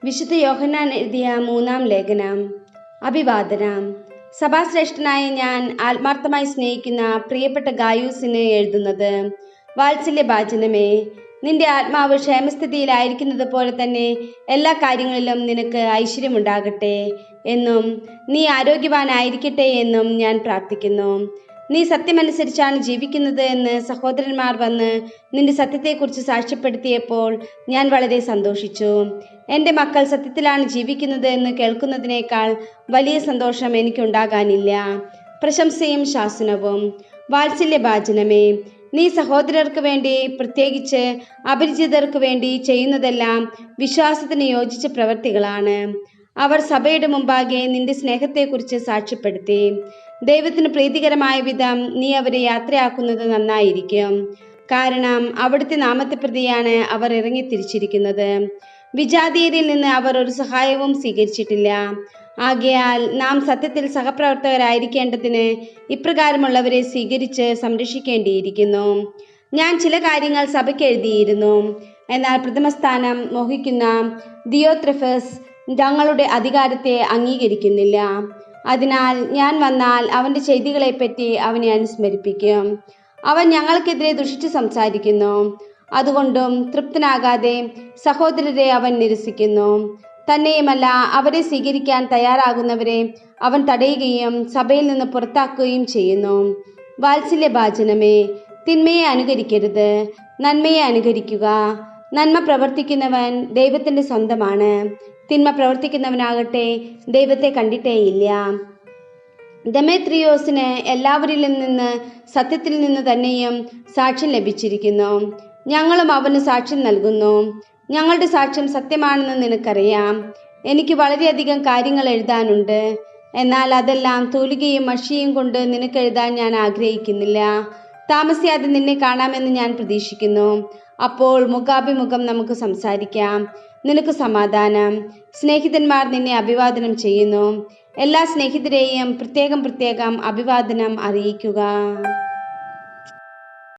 വിശുദ്ധ യോഹന്നാൻ എഴുതിയ 3-ാം ലേഖനം. അഭിവാദനം. സഭാശ്രേഷ്ഠനായ ഞാൻ ആത്മാർത്ഥമായി സ്നേഹിക്കുന്ന പ്രിയപ്പെട്ട ഗായൂസിന് എഴുതുന്നത്. വാത്സല്യഭാജനമേ, നിന്റെ ആത്മാവ് ക്ഷേമസ്ഥിതിയിലായിരിക്കുന്നത് പോലെ തന്നെ എല്ലാ കാര്യങ്ങളിലും നിനക്ക് ഐശ്വര്യമുണ്ടാകട്ടെ എന്നും നീ ആരോഗ്യവാനായിരിക്കട്ടെ എന്നും ഞാൻ പ്രാർത്ഥിക്കുന്നു. നീ സത്യമനുസരിച്ചാണ് ജീവിക്കുന്നത് എന്ന് സഹോദരന്മാർ വന്ന് നിന്റെ സത്യത്തെക്കുറിച്ച് സാക്ഷ്യപ്പെടുത്തിയപ്പോൾ ഞാൻ വളരെ സന്തോഷിച്ചു. എൻ്റെ മക്കൾ സത്യത്തിലാണ് ജീവിക്കുന്നത് എന്ന് കേൾക്കുന്നതിനേക്കാൾ വലിയ സന്തോഷം എനിക്കുണ്ടാകാനില്ല. പ്രശംസയും ശാസനവും. വാത്സല്യഭാജനമേ, നീ സഹോദരർക്ക് വേണ്ടി, പ്രത്യേകിച്ച് അപരിചിതർക്ക് വേണ്ടി ചെയ്യുന്നതെല്ലാം വിശ്വാസത്തിന് യോജിച്ച പ്രവൃത്തികളാണ്. അവർ സഭയുടെ മുമ്പാകെ നിന്റെ സ്നേഹത്തെക്കുറിച്ച് സാക്ഷ്യപ്പെടുത്തി. ദൈവത്തിന് പ്രീതികരമായ വിധം നീ അവരെ യാത്രയാക്കുന്നത് നന്നായിരിക്കും. കാരണം അവിടുത്തെ നാമത്തെ പ്രതിയാണ് അവർ ഇറങ്ങിത്തിരിച്ചിരിക്കുന്നത്. വിജാതീയരിൽ നിന്ന് അവർ ഒരു സഹായവും സ്വീകരിച്ചിട്ടില്ല. ആകയാൽ നാം സത്യത്തിൽ സഹപ്രവർത്തകരായിരിക്കേണ്ടതിന് ഇപ്രകാരമുള്ളവരെ സ്വീകരിച്ച് സംരക്ഷിക്കേണ്ടിയിരിക്കുന്നു. ഞാൻ ചില കാര്യങ്ങൾ സഭയ്ക്ക് എഴുതിയിരുന്നു. എന്നാൽ പ്രഥമസ്ഥാനം മോഹിക്കുന്ന ദിയോത്രഫസ് തങ്ങളുടെ അധികാരത്തെ അംഗീകരിക്കുന്നില്ല. അതിനാൽ ഞാൻ വന്നാൽ അവൻ്റെ ചെയ്തികളെപ്പറ്റി അവനെ അനുസ്മരിപ്പിക്കും. അവൻ ഞങ്ങൾക്കെതിരെ ദുഷിച്ചു സംസാരിക്കുന്നു. അതുകൊണ്ടും തൃപ്തനാകാതെ സഹോദരരെ അവൻ നിരസിക്കുന്നു. തന്നെയുമല്ല, അവരെ സ്വീകരിക്കാൻ തയ്യാറാകുന്നവരെ അവൻ തടയുകയും സഭയിൽ നിന്ന് പുറത്താക്കുകയും ചെയ്യുന്നു. വാത്സല്യഭാജനമേ, തിന്മയെ അനുകരിക്കരുത്, നന്മയെ അനുകരിക്കുക. നന്മ പ്രവർത്തിക്കുന്നവൻ ദൈവത്തിൻ്റെ സ്വന്തമാണ്. തിന്മ പ്രവർത്തിക്കുന്നവനാകട്ടെ ദൈവത്തെ കണ്ടിട്ടേയില്ല. ദെമേത്രിയോസിന് എല്ലാവരിലും നിന്ന് സത്യത്തിൽ നിന്ന് തന്നെയും സാക്ഷ്യം ലഭിച്ചിരിക്കുന്നു. ഞങ്ങളും അവന് സാക്ഷ്യം നൽകുന്നു. ഞങ്ങളുടെ സാക്ഷ്യം സത്യമാണെന്ന് നിനക്കറിയാം. എനിക്ക് വളരെയധികം കാര്യങ്ങൾ എഴുതാനുണ്ട്. എന്നാൽ അതെല്ലാം തൂലികയും മഷിയും കൊണ്ട് നിനക്ക് എഴുതാൻ ഞാൻ ആഗ്രഹിക്കുന്നില്ല. താമസിയാതെ നിന്നെ കാണാമെന്ന് ഞാൻ പ്രതീക്ഷിക്കുന്നു. അപ്പോൾ മുഖാഭിമുഖം നമുക്ക് സംസാരിക്കാം. നിനക്ക് സമാധാനം. സ്നേഹിതന്മാർ നിന്നെ അഭിവാദനം ചെയ്യുന്നു. എല്ലാ സ്നേഹിതരെയും പ്രത്യേകം അഭിവാദനം അറിയിക്കുക.